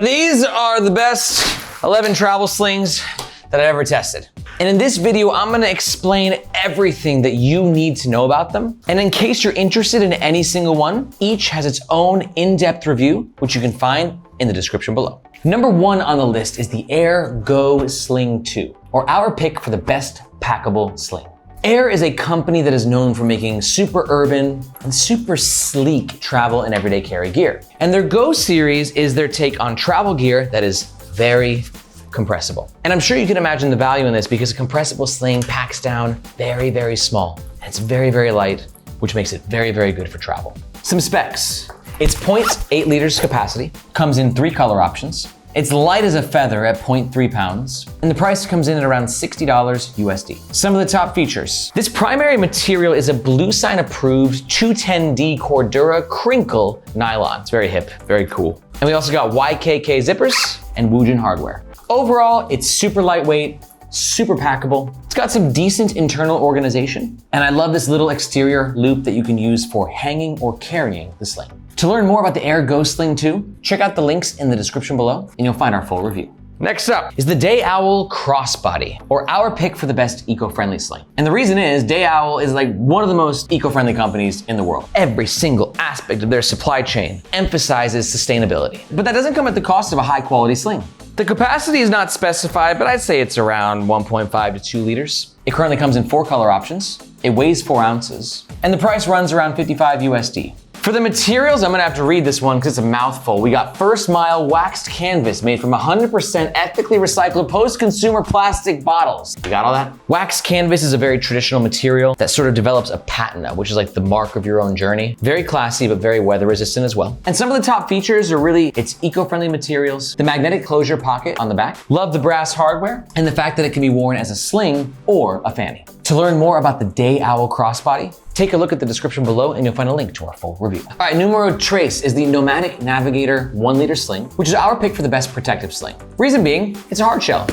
These are the best 11 travel slings that I've ever tested. And in this video, I'm gonna explain everything that you need to know about them. And in case you're interested in any single one, each has its own in-depth review, which you can find in the description below. Number 1 on the list is the Aer Go Sling 2, or our pick for the best packable sling. Aer is a company that is known for making super urban and super sleek travel and everyday carry gear. And their Go series is their take on travel gear that is very compressible. And I'm sure you can imagine the value in this because a compressible sling packs down very, very small. And it's very, very light, which makes it very, very good for travel. Some specs. It's 0.8 liters capacity, comes in 3 color options. It's light as a feather at 0.3 pounds, and the price comes in at around $60 USD. Some of the top features. This primary material is a Blue Sign approved 210D Cordura crinkle nylon. It's very hip, very cool. And we also got YKK zippers and Woojin hardware. Overall, it's super lightweight, super packable. It's got some decent internal organization, and I love this little exterior loop that you can use for hanging or carrying the sling. To learn more about the Aer Go Sling 2, check out the links in the description below, and you'll find our full review. Next up is the Owl Crossbody, or our pick for the best eco-friendly sling. And the reason is, Owl is like one of the most eco-friendly companies in the world. Every single aspect of their supply chain emphasizes sustainability. But that doesn't come at the cost of a high-quality sling. The capacity is not specified, but I'd say it's around 1.5 to 2 liters. It currently comes in 4 color options. It weighs 4 ounces, and the price runs around 55 USD. For the materials, I'm gonna have to read this one because it's a mouthful. We got First Mile waxed canvas made from 100% ethically recycled post-consumer plastic bottles. You got all that? Waxed canvas is a very traditional material that sort of develops a patina, which is like the mark of your own journey. Very classy, but very weather resistant as well. And some of the top features are really its eco-friendly materials, the magnetic closure pocket on the back, love the brass hardware, and the fact that it can be worn as a sling or a fanny. To learn more about the Owl Crossbody, take a look at the description below and you'll find a link to our full review. All right, numero tres is the Nomatic Navigator 1 liter sling, which is our pick for the best protective sling. Reason being, it's a hard shell,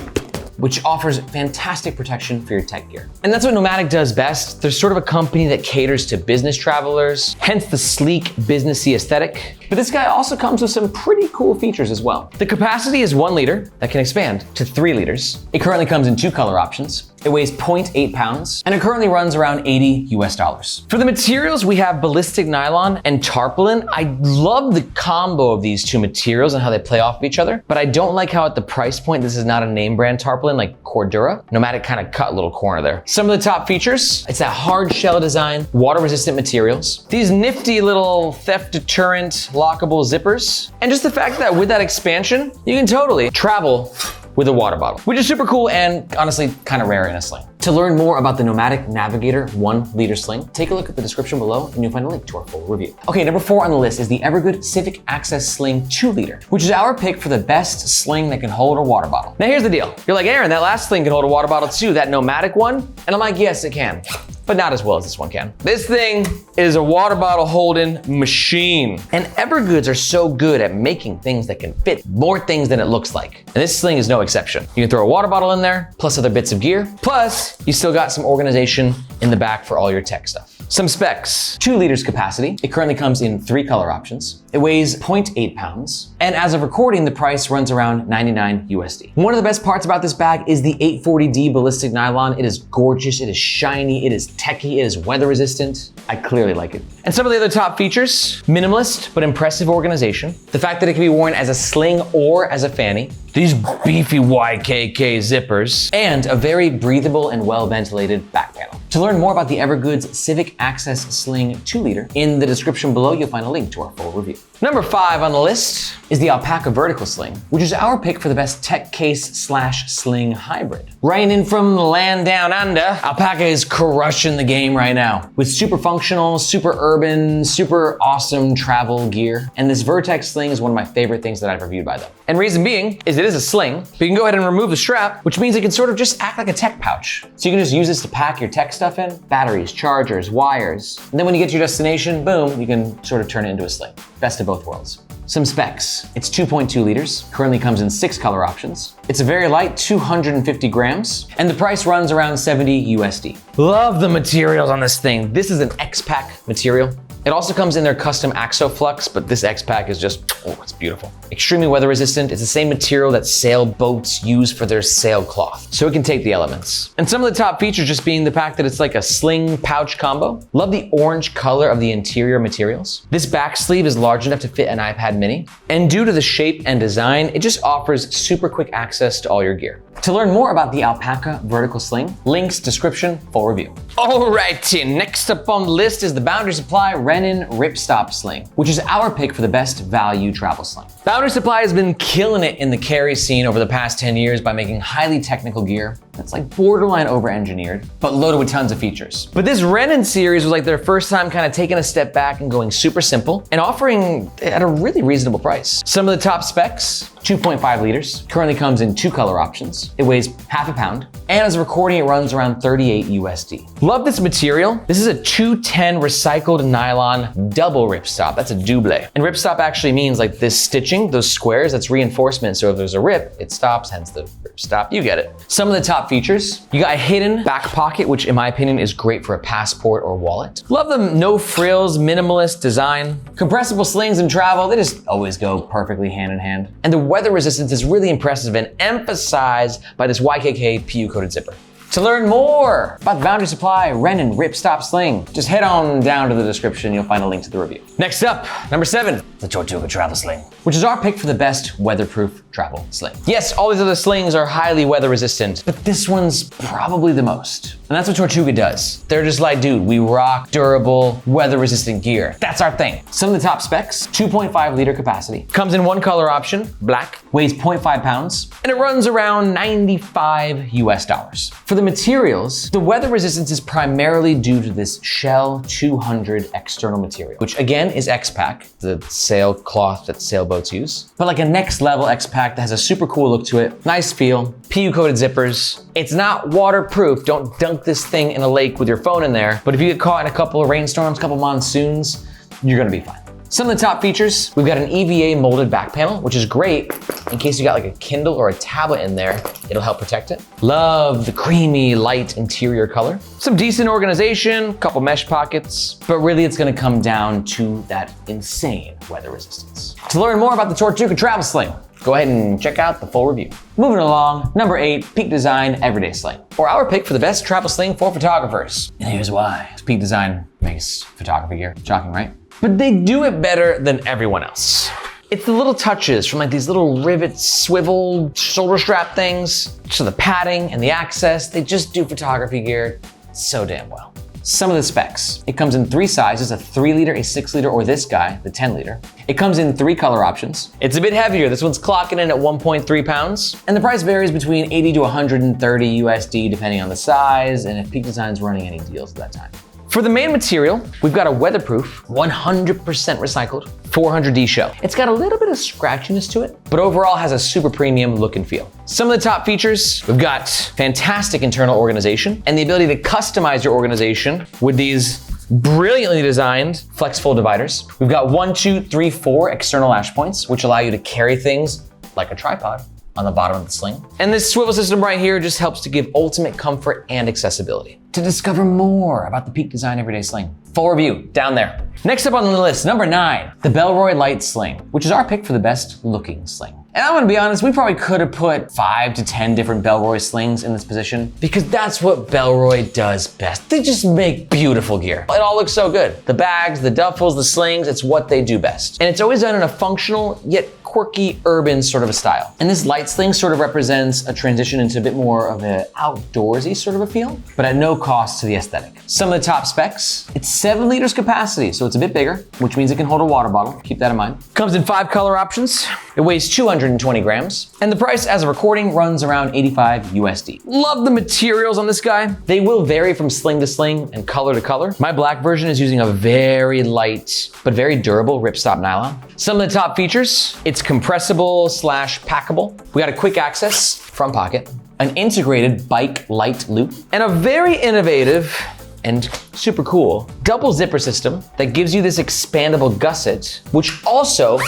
which offers fantastic protection for your tech gear. And that's what Nomatic does best. They're sort of a company that caters to business travelers, hence the sleek, businessy aesthetic. But this guy also comes with some pretty cool features as well. The capacity is 1 liter that can expand to 3 liters. It currently comes in 2 color options. It weighs 0.8 pounds, and it currently runs around $80 US. For the materials, we have ballistic nylon and tarpaulin. I love the combo of these two materials and how they play off of each other, but I don't like how at the price point, this is not a name brand tarpaulin like Cordura. Nomatic kind of cut a little corner there. Some of the top features, it's that hard shell design, water resistant materials, these nifty little theft deterrent lockable zippers, and just the fact that with that expansion, you can totally travel with a water bottle, which is super cool and honestly kind of rare in a sling. To learn more about the Nomatic Navigator 1 liter sling, take a look at the description below and you'll find a link to our full review. Okay, number 4 on the list is the Evergoods Civic Access Sling 2 liter, which is our pick for the best sling that can hold a water bottle. Now here's the deal. You're like, Aaron, that last sling can hold a water bottle too, that Nomatic one? And I'm like, yes, it can, but not as well as this one can. This thing is a water bottle holding machine. And Evergoods are so good at making things that can fit more things than it looks like. And this sling is no exception. You can throw a water bottle in there, plus other bits of gear, plus you still got some organization in the back for all your tech stuff. Some specs, 2 liters capacity. It currently comes in 3 color options. It weighs 0.8 pounds. And as of recording, the price runs around 99 USD. One of the best parts about this bag is the 840D ballistic nylon. It is gorgeous, it is shiny, it is techy, it is weather resistant. I clearly like it. And some of the other top features, minimalist but impressive organization. The fact that it can be worn as a sling or as a fanny. These beefy YKK zippers. And a very breathable and well-ventilated back panel. To learn more about the Evergoods Civic Access Sling 2 liter, in the description below, you'll find a link to our full review. Number 5 on the list is the Alpaka vertical sling, which is our pick for the best tech case / sling hybrid. Writing in from the land down under, Alpaka is crushing the game right now with super functional, super urban, super awesome travel gear. And this Vertex sling is one of my favorite things that I've reviewed by them. And reason being is it is a sling, but you can go ahead and remove the strap, which means it can sort of just act like a tech pouch. So you can just use this to pack your tech stuff in, batteries, chargers, wires. And then when you get to your destination, boom, you can sort of turn it into a sling. Best of both worlds. Some specs. It's 2.2 liters, currently comes in 6 color options. It's a very light 250 grams, and the price runs around 70 USD. Love the materials on this thing. This is an X-Pack material. It also comes in their custom AxoFlux, but this X pack is just, oh, it's beautiful. Extremely weather resistant. It's the same material that sailboats use for their sailcloth, so it can take the elements. And some of the top features just being the fact that it's like a sling pouch combo. Love the orange color of the interior materials. This back sleeve is large enough to fit an iPad mini. And due to the shape and design, it just offers super quick access to all your gear. To learn more about the Alpaka vertical sling, links, description, full review. Alrighty, next up on the list is the Boundary Supply Rennen Ripstop Sling, which is our pick for the best value travel sling. Boundary Supply has been killing it in the carry scene over the past 10 years by making highly technical gear that's like borderline over-engineered, but loaded with tons of features. But this Rennen series was like their first time kind of taking a step back and going super simple and offering at a really reasonable price. Some of the top specs, 2.5 liters, currently comes in 2 color options. It weighs half a pound, and as a recording, it runs around 38 USD. Love this material. This is a 210 recycled nylon double ripstop. That's a double. And ripstop actually means like this stitching, those squares, that's reinforcement. So if there's a rip, it stops, hence the ripstop. You get it. Some of the top features, you got a hidden back pocket, which in my opinion is great for a passport or wallet. Love the no frills, minimalist design. Compressible slings in travel, they just always go perfectly hand in hand. And the weather resistance is really impressive and emphasized by this YKK PU coated zipper. To learn more about the Boundary Supply Rennen Ripstop Sling, just head on down to the description, you'll find a link to the review. Next up, number 7, the Tortuga Travel Sling, which is our pick for the best weatherproof travel sling. Yes, all these other slings are highly weather resistant, but this one's probably the most. And that's what Tortuga does. They're just like, dude, we rock durable, weather-resistant gear. That's our thing. Some of the top specs, 2.5 liter capacity. Comes in 1 color option, black, weighs 0.5 pounds, and it runs around $95 US. For the materials, the weather resistance is primarily due to this Shell 200 external material, which again is X-Pack, the sailcloth that sailboats use. But like a next level X-Pack that has a super cool look to it, nice feel, PU coated zippers. It's not waterproof, don't dunk this thing in a lake with your phone in there, but if you get caught in a couple of rainstorms, couple monsoons, you're gonna be fine. Some of the top features, we've got an EVA molded back panel, which is great in case you got like a Kindle or a tablet in there, it'll help protect it. Love the creamy, light interior color. Some decent organization, couple mesh pockets, but really it's gonna come down to that insane weather resistance. To learn more about the Tortuga Travel Sling, go ahead and check out the full review. Moving along, number 8, Peak Design Everyday Sling, or our pick for the best travel sling for photographers. And here's why. Peak Design makes photography gear. Shocking, right? But they do it better than everyone else. It's the little touches from like these little rivet, swivel, shoulder strap things, to the padding and the access, they just do photography gear so damn well. Some of the specs. It comes in 3 sizes, a 3 liter, a 6 liter, or this guy, the 10 liter. It comes in 3 color options. It's a bit heavier. This one's clocking in at 1.3 pounds. And the price varies between 80 to 130 USD depending on the size and if Peak Design's running any deals at that time. For the main material, we've got a weatherproof, 100% recycled, 400D shell. It's got a little bit of scratchiness to it, but overall has a super premium look and feel. Some of the top features, we've got fantastic internal organization and the ability to customize your organization with these brilliantly designed flex fold dividers. We've got 1, 2, 3, 4 external lash points, which allow you to carry things like a tripod on the bottom of the sling. And this swivel system right here just helps to give ultimate comfort and accessibility. To discover more about the Peak Design Everyday Sling, full review down there. Next up on the list, number 9, the Bellroy Lite Sling, which is our pick for the best looking sling. And I'm gonna be honest, we probably could have put 5 to 10 different Bellroy slings in this position because that's what Bellroy does best. They just make beautiful gear. It all looks so good. The bags, the duffels, the slings, it's what they do best. And it's always done in a functional yet quirky urban sort of a style. And this light sling sort of represents a transition into a bit more of an outdoorsy sort of a feel, but at no cost to the aesthetic. Some of the top specs, it's 7 liters capacity, so it's a bit bigger, which means it can hold a water bottle. Keep that in mind. Comes in 5 color options. It weighs 220 grams, and the price as a recording runs around 85 USD. Love the materials on this guy. They will vary from sling to sling and color to color. My black version is using a very light, but very durable ripstop nylon. Some of the top features, it's compressible / packable. We got a quick access front pocket, an integrated bike light loop, and a very innovative and super cool double zipper system that gives you this expandable gusset, which also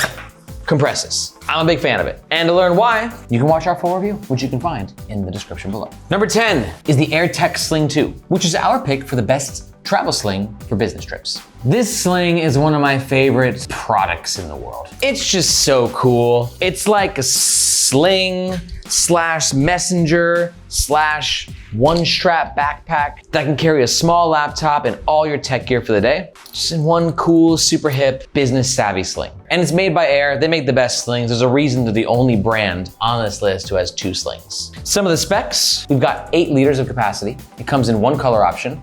compresses. I'm a big fan of it. And to learn why, you can watch our full review, which you can find in the description below. Number 10 is the Aer Tech Sling 2, which is our pick for the best travel sling for business trips. This sling is one of my favorite products in the world. It's just so cool. It's like a sling slash messenger slash one strap backpack that can carry a small laptop and all your tech gear for the day. Just in one cool, super hip, business savvy sling. And it's made by Aer. They make the best slings. There's a reason they're the only brand on this list who has 2 slings. Some of the specs, we've got 8 liters of capacity. It comes in 1 color option.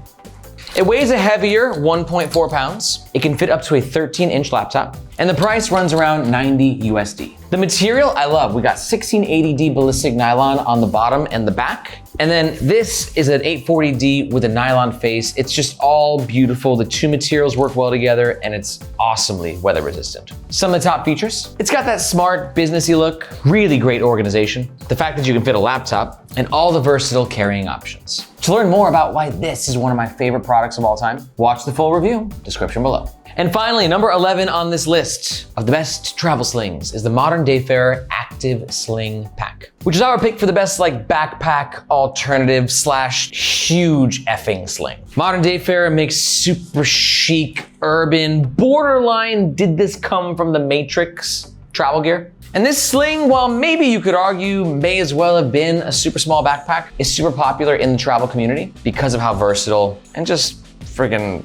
It weighs a heavier 1.4 pounds. It can fit up to a 13-inch laptop, and the price runs around 90 USD. The material I love. We got 1680D ballistic nylon on the bottom and the back. And then this is an 840D with a nylon face. It's just all beautiful. The 2 materials work well together and it's awesomely weather resistant. Some of the top features. It's got that smart businessy look, really great organization, the fact that you can fit a laptop, and all the versatile carrying options. To learn more about why this is one of my favorite products of all time, watch the full review, description below. And finally, number 11 on this list of the best travel slings is the modern Dayfarer Active Sling Pack, which is our pick for the best backpack alternative slash huge effing sling. Modern Dayfarer makes super chic, urban, borderline, did this come from the Matrix travel gear? And this sling, while maybe you could argue may as well have been a super small backpack, is super popular in the travel community because of how versatile and just friggin'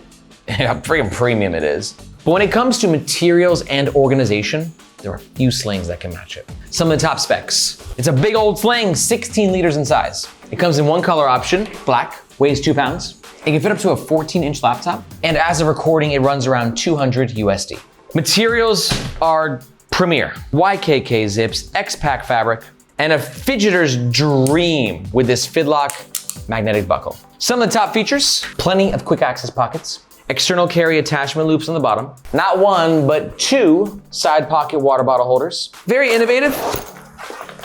premium it is. But when it comes to materials and organization, there are few slings that can match it. Some of the top specs. It's a big old sling, 16 liters in size. It comes in 1 color option, black, weighs 2 pounds. It can fit up to a 14-inch laptop, and as of recording, it runs around 200 USD. Materials are premier. YKK zips, X-Pack fabric, and a fidgeter's dream with this Fidlock magnetic buckle. Some of the top features, plenty of quick access pockets, external carry attachment loops on the bottom, not 1, but 2 side pocket water bottle holders. Very innovative,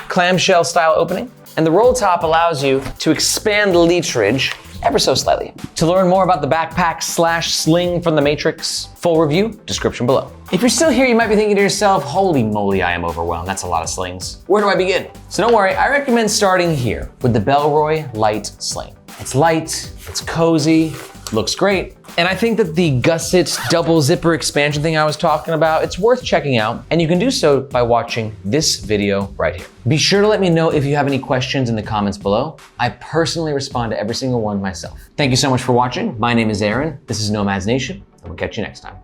clamshell style opening, and the roll top allows you to expand the literage ever so slightly. To learn more about the backpack slash sling from the Matrix, full review, description below. If you're still here, you might be thinking to yourself, holy moly, I am overwhelmed. That's a lot of slings. Where do I begin? So don't worry, I recommend starting here with the Bellroy Lite sling. It's light, it's cozy, looks great. And I think that the gusset double zipper expansion thing I was talking about, it's worth checking out, and you can do so by watching this video right here. Be sure to let me know if you have any questions in the comments below. I personally respond to every single one myself. Thank you so much for watching. My name is Aaron. This is Nomads Nation, and we'll catch you next time.